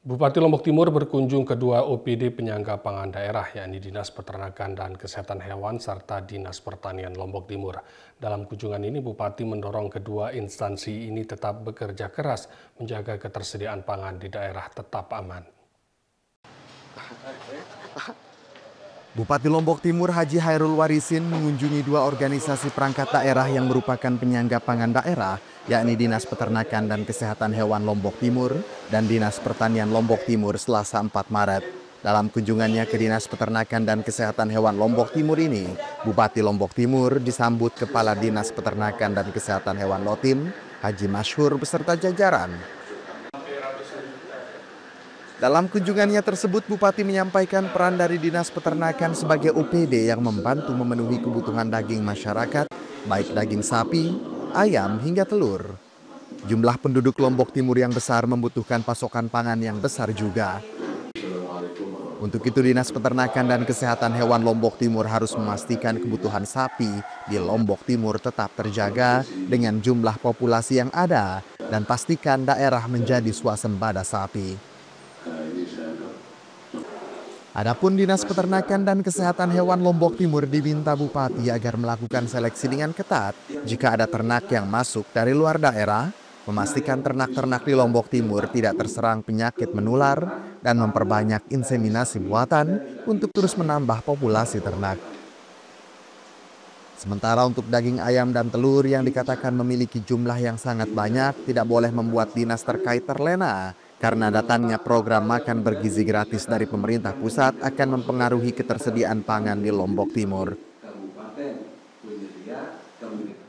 Bupati Lombok Timur berkunjung ke dua OPD penyangga pangan daerah, yakni Dinas Peternakan dan Kesehatan Hewan serta Dinas Pertanian Lombok Timur. Dalam kunjungan ini, Bupati mendorong kedua instansi ini tetap bekerja keras menjaga ketersediaan pangan di daerah tetap aman. Bupati Lombok Timur Haji Hairul Warisin mengunjungi dua organisasi perangkat daerah yang merupakan penyangga pangan daerah, yakni Dinas Peternakan dan Kesehatan Hewan Lombok Timur dan Dinas Pertanian Lombok Timur Selasa 4 Maret. Dalam kunjungannya ke Dinas Peternakan dan Kesehatan Hewan Lombok Timur ini, Bupati Lombok Timur disambut Kepala Dinas Peternakan dan Kesehatan Hewan Lotim, Haji Masyhur beserta jajaran. Dalam kunjungannya tersebut, Bupati menyampaikan peran dari Dinas Peternakan sebagai OPD yang membantu memenuhi kebutuhan daging masyarakat, baik daging sapi, ayam, hingga telur. Jumlah penduduk Lombok Timur yang besar membutuhkan pasokan pangan yang besar juga. Untuk itu, Dinas Peternakan dan Kesehatan Hewan Lombok Timur harus memastikan kebutuhan sapi di Lombok Timur tetap terjaga dengan jumlah populasi yang ada dan pastikan daerah menjadi swasembada sapi. Adapun Dinas Peternakan dan Kesehatan Hewan Lombok Timur diminta Bupati agar melakukan seleksi dengan ketat jika ada ternak yang masuk dari luar daerah, memastikan ternak-ternak di Lombok Timur tidak terserang penyakit menular, dan memperbanyak inseminasi buatan untuk terus menambah populasi ternak. Sementara untuk daging ayam dan telur yang dikatakan memiliki jumlah yang sangat banyak, tidak boleh membuat dinas terkait terlena, karena datangnya program makan bergizi gratis dari pemerintah pusat akan mempengaruhi ketersediaan pangan di Lombok Timur.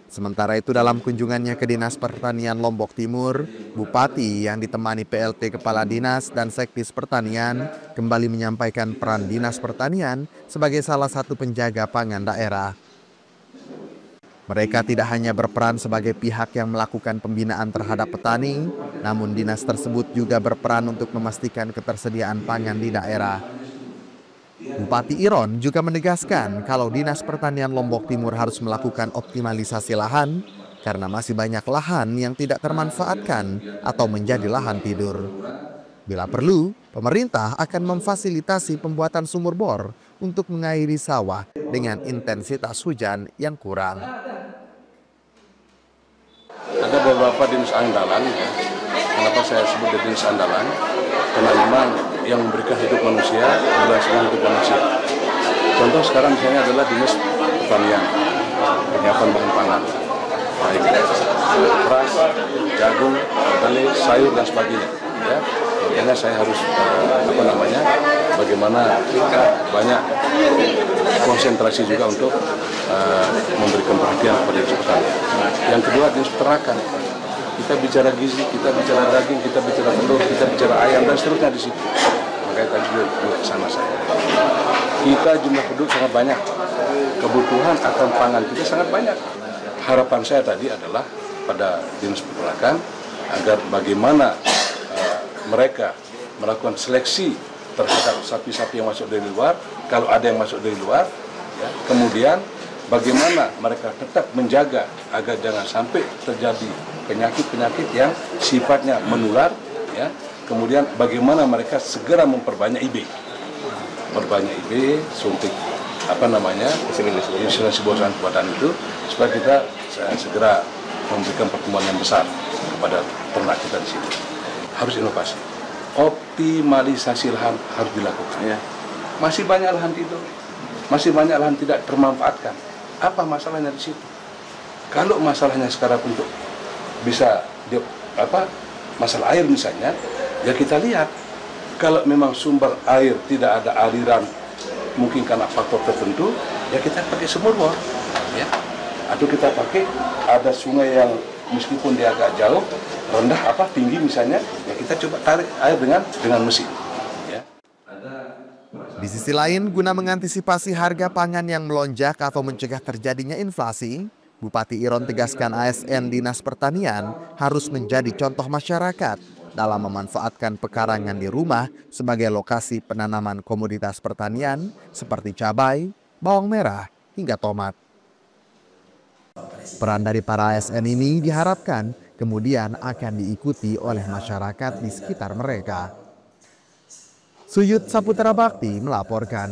Sementara itu, dalam kunjungannya ke Dinas Pertanian Lombok Timur, Bupati yang ditemani PLT Kepala Dinas dan Sekdis Pertanian kembali menyampaikan peran Dinas Pertanian sebagai salah satu penjaga pangan daerah. Mereka tidak hanya berperan sebagai pihak yang melakukan pembinaan terhadap petani, namun dinas tersebut juga berperan untuk memastikan ketersediaan pangan di daerah. Bupati Iron juga menegaskan kalau Dinas Pertanian Lombok Timur harus melakukan optimalisasi lahan karena masih banyak lahan yang tidak termanfaatkan atau menjadi lahan tidur. Bila perlu, pemerintah akan memfasilitasi pembuatan sumur bor untuk mengairi sawah dengan intensitas hujan yang kurang. Ada beberapa dinas andalan, ya. Kenapa saya sebut dinas andalan? Karena memang yang memberikan hidup manusia adalah hidup manusia. Contoh sekarang misalnya adalah dinas pertanian, penyiapan bahan pangan, baik beras, jagung, kedelai, sayur dan sebagainya. Ya, makanya saya harus bagaimana banyak konsentrasi juga untuk memberikan perhatian kepada dinas pertanian. Yang kedua, dinas peternakan. Kita bicara gizi, kita bicara daging, kita bicara telur, kita bicara ayam dan seterusnya di situ. Makanya tadi juga ke sana saya. Kita jumlah penduduk sangat banyak, kebutuhan akan pangan kita sangat banyak. Harapan saya tadi adalah pada dinas peternakan agar bagaimana mereka melakukan seleksi terhadap sapi-sapi yang masuk dari luar, kalau ada yang masuk dari luar, ya, kemudian bagaimana mereka tetap menjaga agar jangan sampai terjadi penyakit-penyakit yang sifatnya menular, ya. Kemudian bagaimana mereka segera memperbanyak IB, suntik inseminasi buatan itu, supaya kita segera memberikan pertumbuhan yang besar kepada ternak kita di sini. Harus inovasi, optimalisasi lahan harus dilakukan. Ya. Masih banyak lahan tidur, masih banyak lahan tidak termanfaatkan. Apa masalahnya di situ? Kalau masalahnya sekarang untuk bisa masalah air misalnya, ya kita lihat kalau memang sumber air tidak ada aliran, mungkin karena faktor tertentu, ya kita pakai sumur bor, ya. Atau kita pakai ada sungai yang meskipun dia agak jauh, rendah tinggi misalnya, ya kita coba tarik air dengan mesin. Ya. Di sisi lain, guna mengantisipasi harga pangan yang melonjak atau mencegah terjadinya inflasi, Bupati Iron tegaskan ASN Dinas Pertanian harus menjadi contoh masyarakat dalam memanfaatkan pekarangan di rumah sebagai lokasi penanaman komoditas pertanian seperti cabai, bawang merah, hingga tomat. Peran dari para ASN ini diharapkan kemudian akan diikuti oleh masyarakat di sekitar mereka. Suyut Saputra Bakti melaporkan.